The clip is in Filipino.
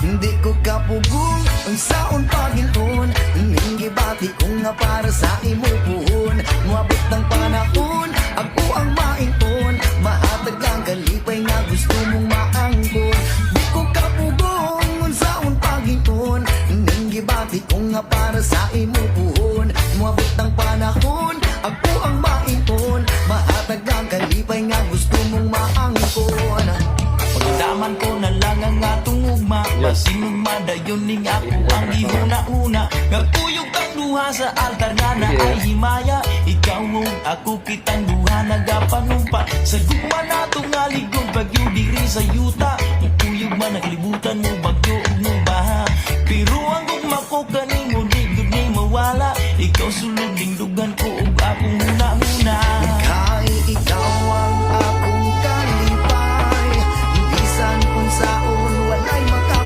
Hindi ko kapugong ang saon Panginoon. Ning gibati ko nga para sa imo puhon. Muabot ng panahon, ako ang maingon. Mahatag ang kalipay nga gusto mong maangkon. Di ko kapugong ang saon Panginoon. Ning gibati ko nga para sa imo puhon. Muabot ng panahon, ako ang maingon. Mahatag ang kalipay nga gusto mong maangkon. Pagdaman ko na lang ang atong ugma, Masinong madayon ning ako ang ihuna-una. Nagpuyog kang duha sa altar nga na ay himaya. Ikaw ug ako kitang duha nagapanumpa. Sa gugma nato nga ligong bagyo diri sa yuta. Nagpuyog man naglibutan mo bagyo ug mo baha. Pero ang gugma ko